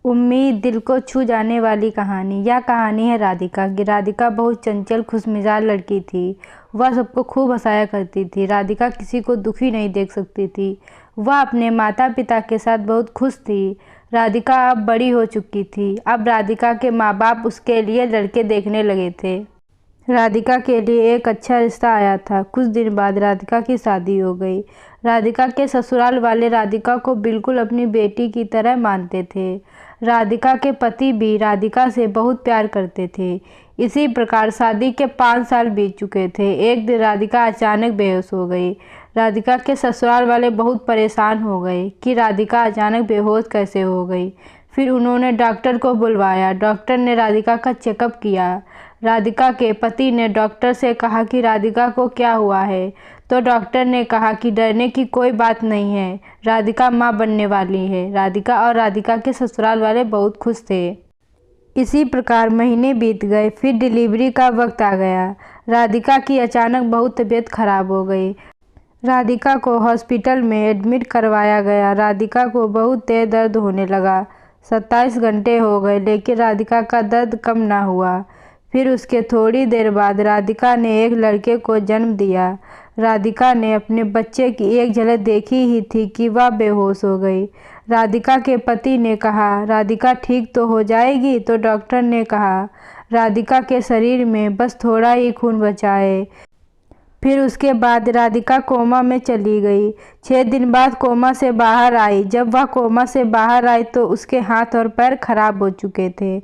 उम्मीद दिल को छू जाने वाली कहानी। यह कहानी है राधिका की। राधिका बहुत चंचल खुशमिजाज लड़की थी। वह सबको खूब हंसाया करती थी। राधिका किसी को दुखी नहीं देख सकती थी। वह अपने माता पिता के साथ बहुत खुश थी। राधिका अब बड़ी हो चुकी थी। अब राधिका के माँ बाप उसके लिए लड़के देखने लगे थे। राधिका के लिए एक अच्छा रिश्ता आया था। कुछ दिन बाद राधिका की शादी हो गई। राधिका के ससुराल वाले राधिका को बिल्कुल अपनी बेटी की तरह मानते थे। राधिका के पति भी राधिका से बहुत प्यार करते थे। इसी प्रकार शादी के 5 साल बीत चुके थे। एक दिन राधिका अचानक बेहोश हो गई। राधिका के ससुराल वाले बहुत परेशान हो गए कि राधिका अचानक बेहोश कैसे हो गई। फिर उन्होंने डॉक्टर को बुलवाया। डॉक्टर ने राधिका का चेकअप किया। राधिका के पति ने डॉक्टर से कहा कि राधिका को क्या हुआ है, तो डॉक्टर ने कहा कि डरने की कोई बात नहीं है, राधिका माँ बनने वाली है। राधिका और राधिका के ससुराल वाले बहुत खुश थे। इसी प्रकार महीने बीत गए। फिर डिलीवरी का वक्त आ गया। राधिका की अचानक बहुत तबीयत खराब हो गई। राधिका को हॉस्पिटल में एडमिट करवाया गया। राधिका को बहुत तेज दर्द होने लगा। 27 घंटे हो गए लेकिन राधिका का दर्द कम ना हुआ। फिर उसके थोड़ी देर बाद राधिका ने एक लड़के को जन्म दिया। राधिका ने अपने बच्चे की एक झलक देखी ही थी कि वह बेहोश हो गई। राधिका के पति ने कहा, राधिका ठीक तो हो जाएगी? तो डॉक्टर ने कहा, राधिका के शरीर में बस थोड़ा ही खून बचा है। फिर उसके बाद राधिका कोमा में चली गई। 6 दिन बाद कोमा से बाहर आई। जब वह कोमा से बाहर आई तो उसके हाथ और पैर खराब हो चुके थे।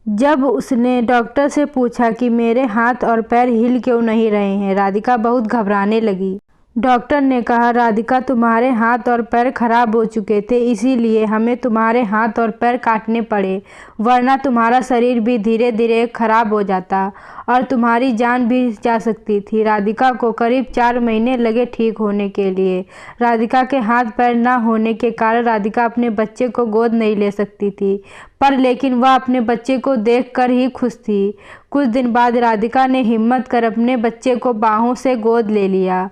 जब उसने डॉक्टर से पूछा कि मेरे हाथ और पैर हिल क्यों नहीं रहे हैं, राधिका बहुत घबराने लगी। डॉक्टर ने कहा, राधिका तुम्हारे हाथ और पैर खराब हो चुके थे, इसीलिए हमें तुम्हारे हाथ और पैर काटने पड़े, वरना तुम्हारा शरीर भी धीरे धीरे खराब हो जाता और तुम्हारी जान भी जा सकती थी। राधिका को करीब 4 महीने लगे ठीक होने के लिए। राधिका के हाथ पैर न होने के कारण राधिका अपने बच्चे को गोद नहीं ले सकती थी, पर लेकिन वह अपने बच्चे को देखकर ही खुश थी। कुछ दिन बाद राधिका ने हिम्मत कर अपने बच्चे को बाहों से गोद ले लिया।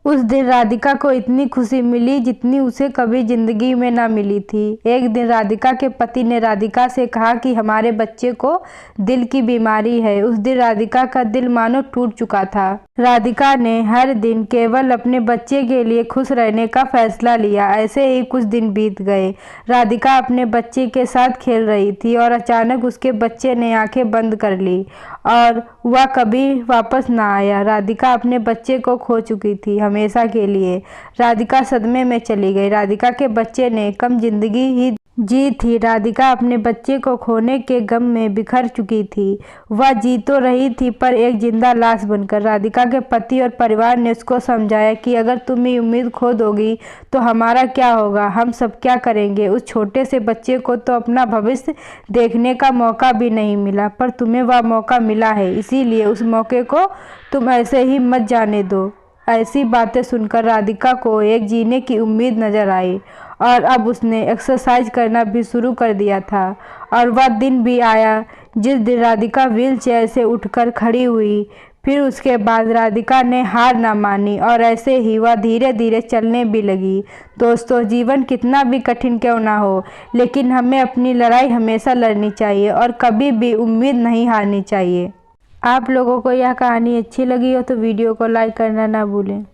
उस दिन राधिका को इतनी खुशी मिली जितनी उसे कभी जिंदगी में ना मिली थी। एक दिन राधिका के पति ने राधिका से कहा कि हमारे बच्चे को दिल की बीमारी है। उस दिन राधिका का दिल मानो टूट चुका था। राधिका ने हर दिन केवल अपने बच्चे के लिए खुश रहने का फैसला लिया। ऐसे ही कुछ दिन बीत गए। राधिका अपने बच्चे के साथ खेल रही थी और अचानक उसके बच्चे ने आंखें बंद कर ली और वह कभी वापस ना आया। राधिका अपने बच्चे को खो चुकी थी हमेशा के लिए। राधिका सदमे में चली गई। राधिका के बच्चे ने कम जिंदगी ही जी थी। राधिका अपने बच्चे को खोने के गम में बिखर चुकी थी। वह जी तो रही थी पर एक जिंदा लाश बनकर। राधिका के पति और परिवार ने उसको समझाया कि अगर तुम ये उम्मीद खो दोगी तो हमारा क्या होगा, हम सब क्या करेंगे। उस छोटे से बच्चे को तो अपना भविष्य देखने का मौका भी नहीं मिला, पर तुम्हें वह मौका मिला है, इसीलिए उस मौके को तुम ऐसे ही मत जाने दो। ऐसी बातें सुनकर राधिका को एक जीने की उम्मीद नजर आई और अब उसने एक्सरसाइज करना भी शुरू कर दिया था। और वह दिन भी आया जिस दिन राधिका व्हीलचेयर से उठकर खड़ी हुई। फिर उसके बाद राधिका ने हार ना मानी और ऐसे ही वह धीरे धीरे चलने भी लगी। दोस्तों, जीवन कितना भी कठिन क्यों ना हो, लेकिन हमें अपनी लड़ाई हमेशा लड़नी चाहिए और कभी भी उम्मीद नहीं हारनी चाहिए। आप लोगों को यह कहानी अच्छी लगी हो तो वीडियो को लाइक करना ना भूलें।